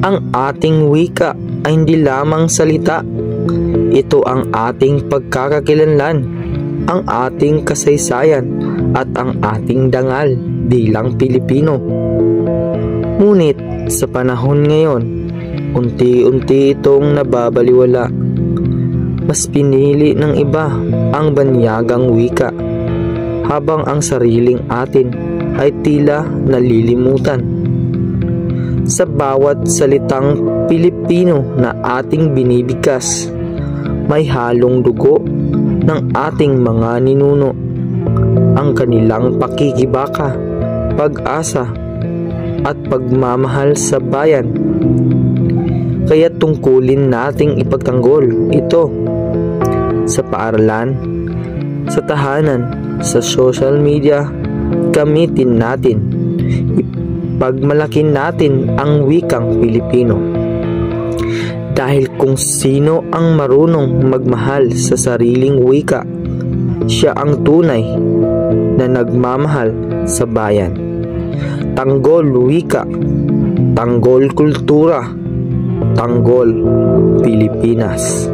Ang ating wika ay hindi lamang salita. Ito ang ating pagkakakilanlan, ang ating kasaysayan at ang ating dangal bilang Pilipino. Ngunit sa panahon ngayon, unti-unti itong nababaliwala. Mas pinili ng iba ang banyagang wika, habang ang sariling atin ay tila nalilimutan. Sa bawat salitang Pilipino na ating binibigkas, may halong dugo ng ating mga ninuno, ang kanilang pakikibaka, pag-asa at pagmamahal sa bayan. Kaya tungkulin nating ipagtanggol ito sa paaralan, sa tahanan, sa social media. Gamitin natin, ipagmalakin natin ang wikang Pilipino. Dahil kung sino ang marunong magmahal sa sariling wika, siya ang tunay na nagmamahal sa bayan. Tanggol wika, tanggol kultura, tanggol Pilipinas.